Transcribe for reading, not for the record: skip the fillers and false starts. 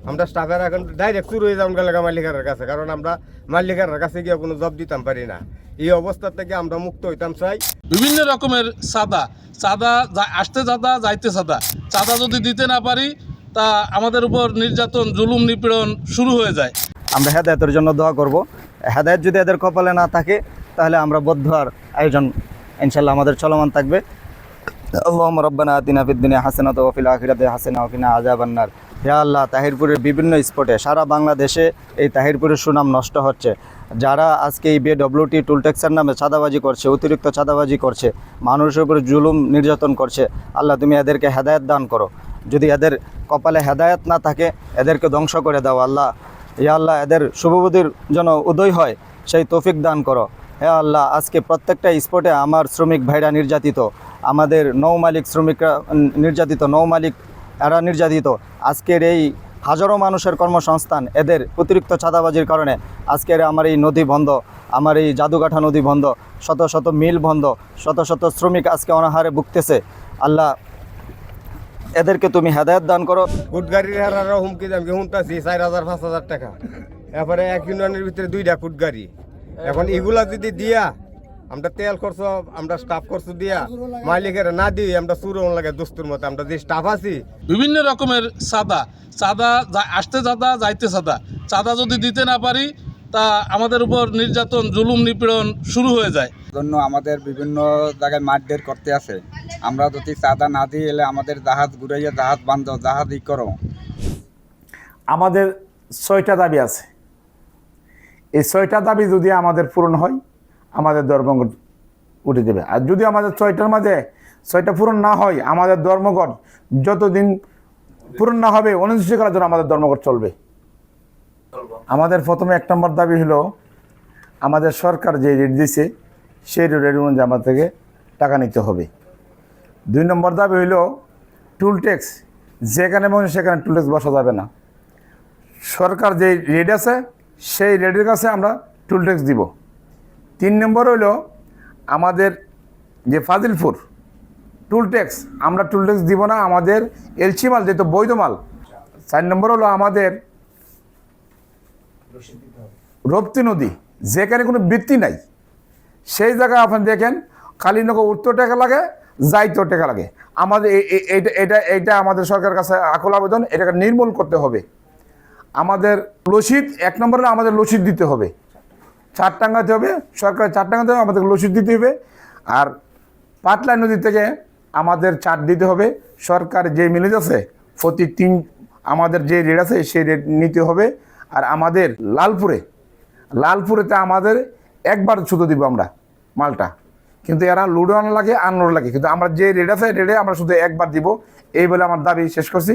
আমরা স্টাফের এখন ডাইরেক্ট শুরু হয়ে যাবো গেলাগা মালিকের কাছে, কারণ আমরা মালিকের কাছে গিয়ে কোনো জব দিতাম পারি না। এই অবস্থা থেকে আমরা মুক্ত হইতাম চাই। বিভিন্ন রকমের চাঁদা আসতে চাঁদা যাইতে চাঁদা যদি দিতে না পারি তা আমাদের উপর নির্যাতন জুলুম নিপীড়ন শুরু হয়ে যায়। আমরা হেদায়েতের জন্য দোয়া করব। হেদায়েত যদি এদের কপালে না থাকে তাহলে আমরা বদ্ধ আর আয়োজন ইনশাল্লাহ আমাদের চলমান থাকবে। আল্লাহুম্মা রাব্বানা আতিনা ফিদ দুনিয়া হাসানাতাও ওয়া ফিল আখিরাতি হাসানাতাও ওয়া কিনা আযাবান নার। হে আল্লাহ, তাহিরপুরের বিভিন্ন স্পটে সারা বাংলাদেশে এই তাহিরপুরের সুনাম নষ্ট হচ্ছে। যারা আজকে এই বিডব্লিউটি টুলট্যাক্সের নামে চাঁদাবাজি করছে, অতিরিক্ত চাঁদাবাজি করছে, মানুষের উপরে জুলুম নির্যাতন করছে, আল্লাহ তুমি এদেরকে হেদায়েত দান করো। যদি এদের কপালে হেদায়েত না থাকে এদেরকে ধ্বংস করে দাও আল্লাহ। ইয়া আল্লাহ, এদের শুভবুদ্ধির যেন উদয় হয় সেই তৌফিক দান করো। হে আল্লাহ, আজকে প্রত্যেকটা স্পটে আমার শ্রমিক ভাইরা নির্যাতিত, আমাদের নৌমালিক শ্রমিকরা নির্যাতিত, নৌমালিক এরা নির্যাতিত। আজকের এই হাজারো মানুষের কর্মসংস্থান এদের অতিরিক্ত চাঁদাবাজির কারণে আজকের আমার এই নদী বন্ধ, আমার এই জাদুকাঠা নদী বন্ধ, শত শত মিল বন্ধ, শত শত শ্রমিক আজকে অনাহারে ভুগতেছে। আল্লাহ, এদেরকে তুমি হেদায়েত দান করো। ফুট গাড়ির হারারও হুমকি দামকে শুনতেছি 4,000-5,000 টাকা। এরপরে এক ইউনিয়নের ভিতরে 2টা ফুট গাড়ি। এখন এগুলা যদি দিয়া আমরা তেল খরচ, আমরা স্টাফ খরচ দিয়া মালিকের না দিই, আমরা চুরন লাগে দোস্তুর মতো আমরা যে স্টাফ আছি। বিভিন্ন রকমের চাঁদা আসতে চাঁদা যাইতে চাঁদা যদি দিতে না পারি তা আমাদের উপর নির্যাতন জুলুম নিপীড়ন শুরু হয়ে যায়। জন্য আমাদের বিভিন্ন জায়গায় মারধর করতে আছে। আমরা যদি চাঁদা না দিই এলে আমাদের জাহাজ ঘুরাইয়া জাহাজ বান্ধ, জাহাজ ই করো। আমাদের 6টা দাবি আছে। এই 6টা দাবি যদি আমাদের পূরণ হয় আমাদের ধর্মঘট উঠে যাবে। আর যদি আমাদের 6টার মাঝে 6টা পূরণ না হয় আমাদের ধর্মঘট যতদিন পূরণ না হবে অনির্দিষ্টকালের জন্য আমাদের ধর্মঘট চলবে। আমাদের প্রথমে 1 নম্বর দাবি হলো আমাদের সরকার যে রেট দিছে সেই রেট অনুযায়ী আমার থেকে টাকা নিতে হবে। 2 নম্বর দাবি হলো টুল ট্যাক্স, যেখানে মনে সেখানে টুল ট্যাক্স বসা যাবে না। সরকার যে রেট আছে সেই রেটের কাছে আমরা টুল ট্যাক্স দিব। 3 নম্বর হলো আমাদের যে ফাজিলপুর টুল ট্যাক্স, আমরা টুল ট্যাক্স দিব না, আমাদের এলসি মাল যেহেতু বৈধ মাল। 4 নম্বর হলো আমাদের রপ্তি নদী, যেখানে কোনো বৃত্তি নাই সেই জায়গায় আপনি দেখেন খালি নৌকা উঠতেও টাকা লাগে, যাইতেও টাকা লাগে। আমাদের এইটা আমাদের সরকারের কাছে আকুল আবেদন, এটাকে নির্মূল করতে হবে। আমাদের রসিদ 1 নম্বরে আমাদের রসিদ দিতে হবে, 4 টাঙ্গাতে হবে, সরকারের 4 টাঙ্গাতে হবে, আমাদের রসিদ দিতে হবে। আর পাটলা নদী থেকে আমাদের চার্জ দিতে হবে। সরকার যে মিলেজ আছে প্রতি 3 আমাদের যে রেট আছে সেই রেট নিতে হবে। আর আমাদের লালপুরেতে আমাদের একবার শুধু দিব আমরা মালটা, কিন্তু এরা লুডো আনা লাগে আনলোড লাগে, কিন্তু আমরা যে রেট আছে রেটে আমরা শুধু একবার দিব। এই বলে আমার দাবি শেষ করছি।